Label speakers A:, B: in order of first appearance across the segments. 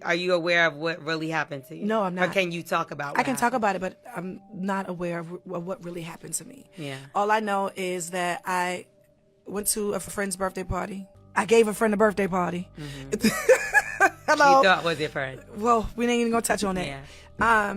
A: Are you aware of what really happened to you?
B: No, I'm not.
A: Or can you talk about what
B: I can talk
A: happened?
B: about it, but I'm not aware of what really happened to me.
A: Yeah.
B: All I know is that I went to a friend's birthday party. I gave a friend a birthday party. Hello.
A: You thought was your friend.
B: Well, we ain't even gonna touch on that.
A: Yeah.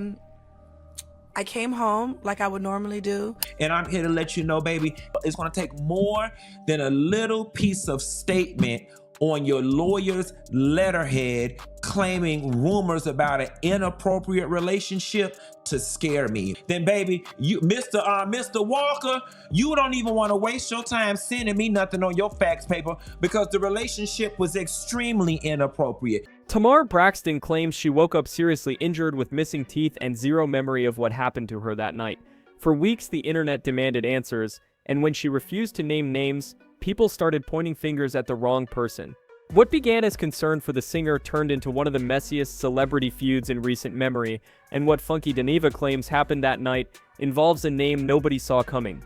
B: I came home like I would normally do.
C: And I'm here to let you know, baby, it's going to take more than a little piece of statement on your lawyer's letterhead claiming rumors about an inappropriate relationship to scare me. Then, baby, you, Mr. Walker, you don't even want to waste your time sending me nothing on your fax paper because the relationship was extremely inappropriate.
D: Tamar Braxton claims she woke up seriously injured with missing teeth and zero memory of what happened to her that night. For weeks, the internet demanded answers, and when she refused to name names, people started pointing fingers at the wrong person. What began as concern for the singer turned into one of the messiest celebrity feuds in recent memory, and what Funky Dineva claims happened that night involves a name nobody saw coming.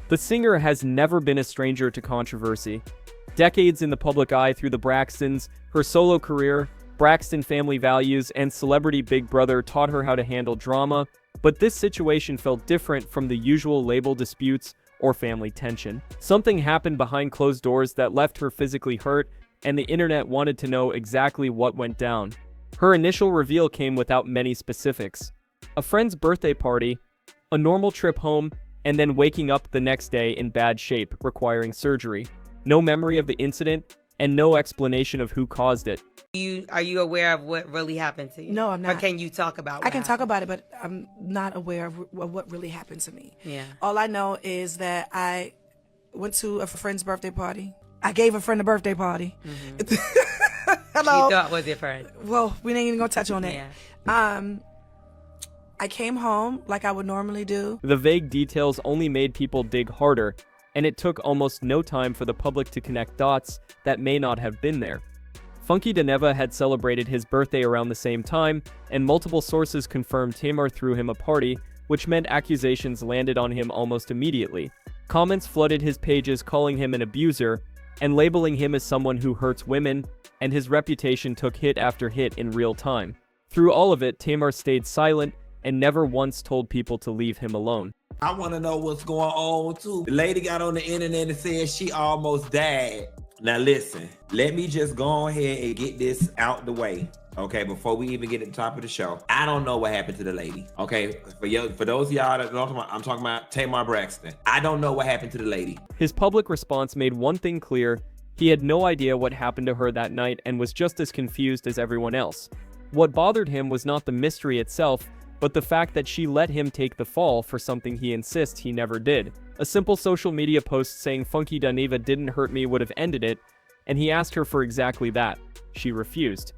D: The singer has never been a stranger to controversy. Decades in the public eye through the Braxtons, her solo career, Braxton family values, and celebrity Big Brother taught her how to handle drama, but this situation felt different from the usual label disputes or family tension. Something happened behind closed doors that left her physically hurt, and the internet wanted to know exactly what went down. Her initial reveal came without many specifics. A friend's birthday party, a normal trip home, and then waking up the next day in bad shape, requiring surgery. No memory of the incident, and no explanation of who caused it.
A: Are you aware of what really happened to you?
B: No, I'm not.
A: Or can you talk about what
B: I can talk
A: happened?
B: about it, but I'm not aware of what really happened to me.
A: Yeah.
B: All I know is that I went to a friend's birthday party. I gave a friend a birthday party. Hello.
A: You thought was your friend.
B: Well, we ain't even gonna touch on that.
A: Yeah.
B: I came home like I would normally do.
D: The vague details only made people dig harder, and it took almost no time for the public to connect dots that may not have been there. Funky Dineva had celebrated his birthday around the same time, and multiple sources confirmed Tamar threw him a party, which meant accusations landed on him almost immediately. Comments flooded his pages calling him an abuser, and labeling him as someone who hurts women, and his reputation took hit after hit in real time. Through all of it, Tamar stayed silent and never once told people to leave him alone.
C: I want to know what's going on too. The lady got on the internet and said she almost died. Now listen, let me just go ahead and get this out the way. Okay, before we even get to the top of the show, I don't know what happened to the lady. Okay, for those of y'all that don't know, I'm talking about Tamar Braxton. I don't know what happened to the lady.
D: His public response made one thing clear: he had no idea what happened to her that night and was just as confused as everyone else. What bothered him was not the mystery itself, but the fact that she let him take the fall for something he insists he never did. A simple social media post saying Funky Dineva didn't hurt me would have ended it, and he asked her for exactly that. She refused.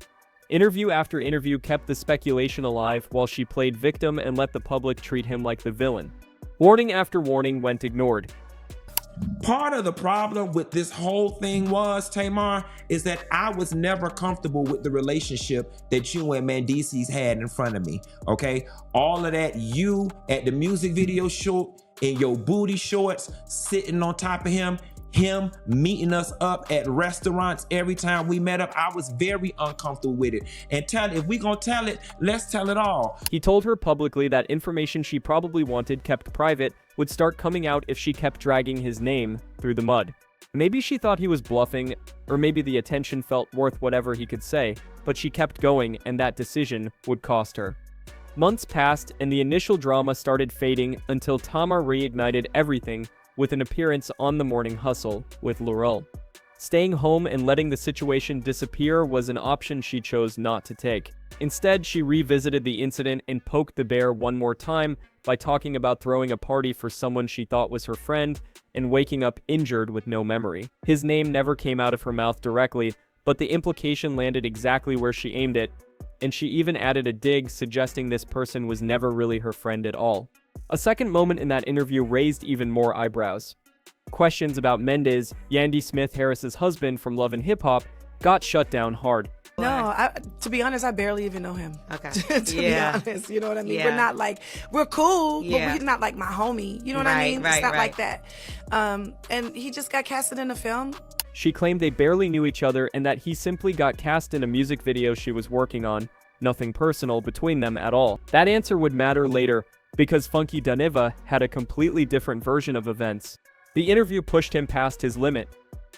D: Interview after interview kept the speculation alive while she played victim and let the public treat him like the villain. Warning after warning went ignored.
C: Part of the problem with this whole thing was, Tamar, is that I was never comfortable with the relationship that you and Mendeecees had in front of me, okay? All of that, you at the music video shoot in your booty shorts, sitting on top of him meeting us up at restaurants every time we met up, I was very uncomfortable with it. And if we gonna tell it, let's tell it all.
D: He told her publicly that information she probably wanted kept private would start coming out if she kept dragging his name through the mud. Maybe she thought he was bluffing, or maybe the attention felt worth whatever he could say, but she kept going, and that decision would cost her. Months passed, and the initial drama started fading until Tamar reignited everything with an appearance on The Morning Hustle with Laurel. Staying home and letting the situation disappear was an option she chose not to take. Instead, she revisited the incident and poked the bear one more time by talking about throwing a party for someone she thought was her friend and waking up injured with no memory. His name never came out of her mouth directly, but the implication landed exactly where she aimed it, and she even added a dig suggesting this person was never really her friend at all. A second moment in that interview raised even more eyebrows. Questions about Mendeecees, Yandy Smith Harris's husband from Love and Hip Hop, got shut down hard.
B: No, to be honest, I barely even know him.
A: Okay.
B: To be honest, you know what I mean?
A: Yeah.
B: We're not like, we're cool,
A: Yeah.
B: but he's not like my homie. You know what I mean?
A: Right,
B: It's not
A: right.
B: like that. And he just got casted in a film.
D: She claimed they barely knew each other and that he simply got cast in a music video she was working on, nothing personal between them at all. That answer would matter later, because Funky Dineva had a completely different version of events. The interview pushed him past his limit.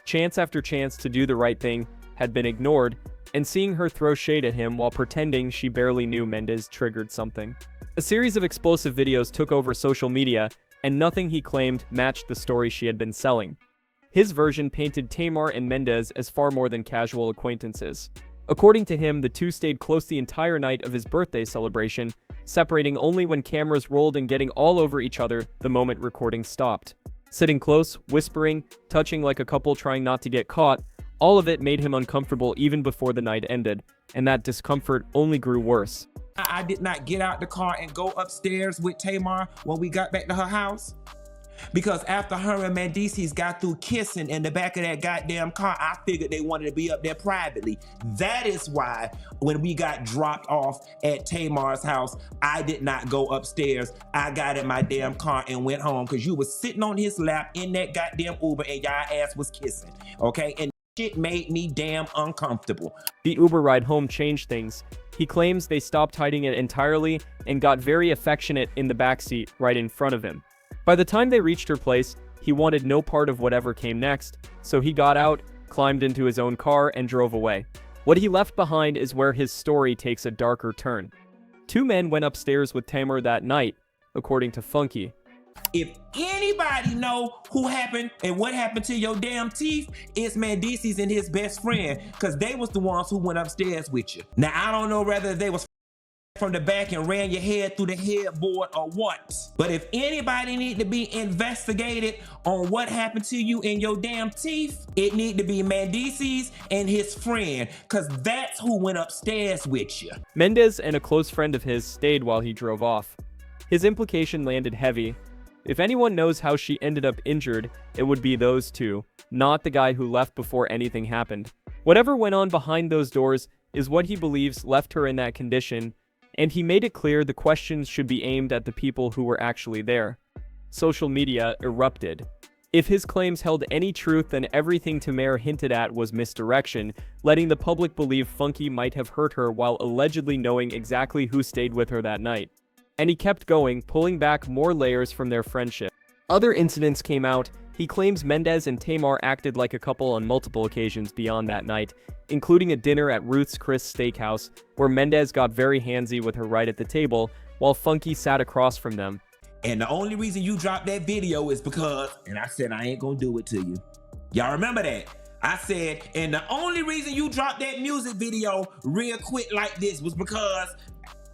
D: Chance after chance to do the right thing had been ignored, and seeing her throw shade at him while pretending she barely knew Mendes triggered something. A series of explosive videos took over social media, and nothing he claimed matched the story she had been selling. His version painted Tamar and Mendes as far more than casual acquaintances. According to him, the two stayed close the entire night of his birthday celebration, separating only when cameras rolled and getting all over each other the moment recording stopped. Sitting close, whispering, touching like a couple trying not to get caught, all of it made him uncomfortable even before the night ended, and that discomfort only grew worse.
C: I did not get out the car and go upstairs with Tamar when we got back to her house. Because after her and Mendeecees got through kissing in the back of that goddamn car, I figured they wanted to be up there privately. That is why when we got dropped off at Tamar's house, I did not go upstairs. I got in my damn car and went home because you was sitting on his lap in that goddamn Uber and y'all ass was kissing, okay? And shit made me damn uncomfortable.
D: The Uber ride home changed things. He claims they stopped hiding it entirely and got very affectionate in the backseat right in front of him. By the time they reached her place, he wanted no part of whatever came next, so he got out, climbed into his own car, and drove away. What he left behind is where his story takes a darker turn. Two men went upstairs with Tamar that night, according to Funky.
C: If anybody know who happened and what happened to your damn teeth, it's Mendeecees and his best friend, because they was the ones who went upstairs with you. Now, I don't know whether they was from the back and ran your head through the headboard or what, but if anybody need to be investigated on what happened to you in your damn teeth, it need to be Mendeecees and his friend, because that's who went upstairs with you.
D: Mendes and a close friend of his stayed while he drove off. His implication landed heavy. If anyone knows how she ended up injured, it would be those two, not the guy who left before anything happened. Whatever went on behind those doors is what he believes left her in that condition, and he made it clear the questions should be aimed at the people who were actually there. Social media erupted. If his claims held any truth, then everything Tamar hinted at was misdirection, letting the public believe Funky might have hurt her while allegedly knowing exactly who stayed with her that night. And he kept going, pulling back more layers from their friendship. Other incidents came out. He claims Mendes and Tamar acted like a couple on multiple occasions beyond that night, including a dinner at Ruth's Chris Steakhouse, where Mendes got very handsy with her right at the table, while Funky sat across from them.
C: And the only reason you dropped that video is because, and I said I ain't gonna do it to you. Y'all remember that? I said, and the only reason you dropped that music video real quick like this was because,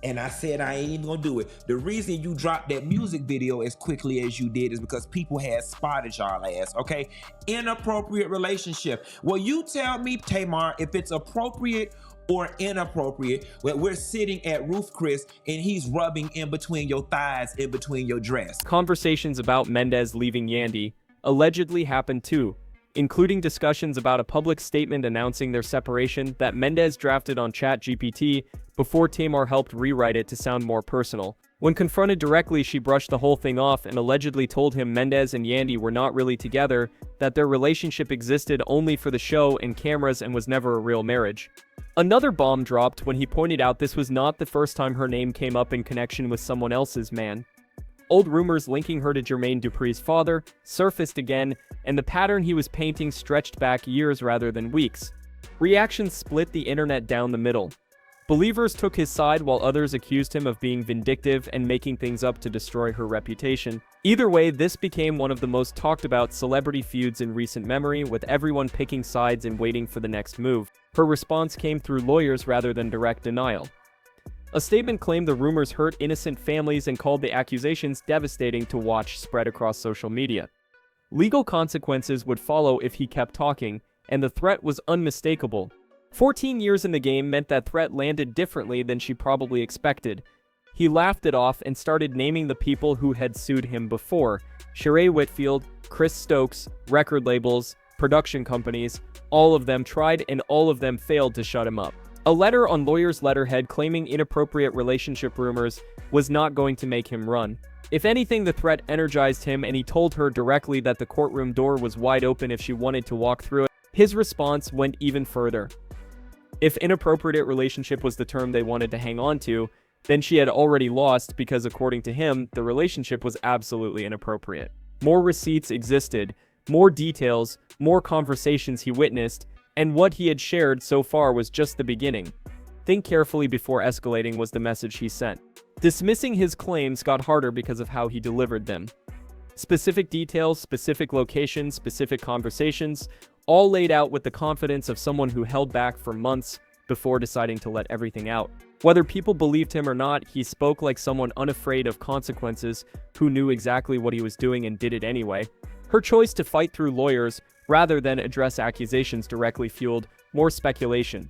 C: and I said I ain't even gonna do it. The reason you dropped that music video as quickly as you did is because people had spotted y'all ass, okay? Inappropriate relationship. Well, you tell me, Tamar, if it's appropriate or inappropriate when we're sitting at Ruth Chris and he's rubbing in between your thighs, in between your dress.
D: Conversations about Mendes leaving Yandy allegedly happened too, including discussions about a public statement announcing their separation that Mendes drafted on ChatGPT before Tamar helped rewrite it to sound more personal. When confronted directly, she brushed the whole thing off and allegedly told him Mendes and Yandy were not really together, that their relationship existed only for the show and cameras and was never a real marriage. Another bomb dropped when he pointed out this was not the first time her name came up in connection with someone else's man. Old rumors linking her to Jermaine Dupri's father surfaced again, and the pattern he was painting stretched back years rather than weeks. Reactions split the internet down the middle. Believers took his side while others accused him of being vindictive and making things up to destroy her reputation. Either way, this became one of the most talked about celebrity feuds in recent memory, with everyone picking sides and waiting for the next move. Her response came through lawyers rather than direct denial. A statement claimed the rumors hurt innocent families and called the accusations devastating to watch spread across social media. Legal consequences would follow if he kept talking, and the threat was unmistakable. 14 years in the game meant that threat landed differently than she probably expected. He laughed it off and started naming the people who had sued him before: Sheree Whitfield, Chris Stokes, record labels, production companies. All of them tried and all of them failed to shut him up. A letter on lawyer's letterhead claiming inappropriate relationship rumors was not going to make him run. If anything, the threat energized him, and he told her directly that the courtroom door was wide open if she wanted to walk through it. His response went even further. If inappropriate relationship was the term they wanted to hang on to, then she had already lost because according to him, the relationship was absolutely inappropriate. More receipts existed, more details, more conversations he witnessed, and what he had shared so far was just the beginning. Think carefully before escalating was the message he sent. Dismissing his claims got harder because of how he delivered them. Specific details, specific locations, specific conversations, all laid out with the confidence of someone who held back for months before deciding to let everything out. Whether people believed him or not, he spoke like someone unafraid of consequences who knew exactly what he was doing and did it anyway. Her choice to fight through lawyers rather than address accusations directly fueled more speculation.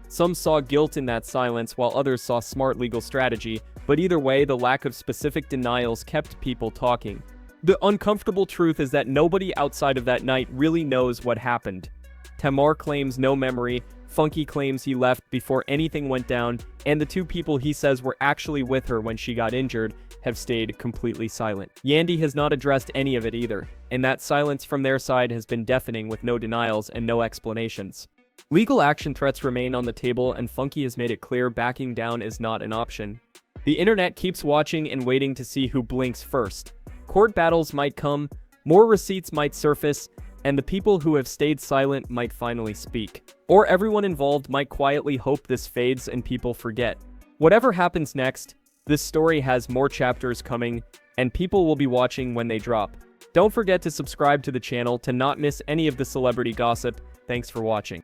D: Some saw guilt in that silence while others saw smart legal strategy, but either way, the lack of specific denials kept people talking. The uncomfortable truth is that nobody outside of that night really knows what happened. Tamar claims no memory, Funky claims he left before anything went down, and the two people he says were actually with her when she got injured have stayed completely silent. Yandy has not addressed any of it either, and that silence from their side has been deafening with no denials and no explanations. Legal action threats remain on the table, and Funky has made it clear backing down is not an option. The internet keeps watching and waiting to see who blinks first. Court battles might come, more receipts might surface, and the people who have stayed silent might finally speak. Or everyone involved might quietly hope this fades and people forget. Whatever happens next, this story has more chapters coming, and people will be watching when they drop. Don't forget to subscribe to the channel to not miss any of the celebrity gossip. Thanks for watching.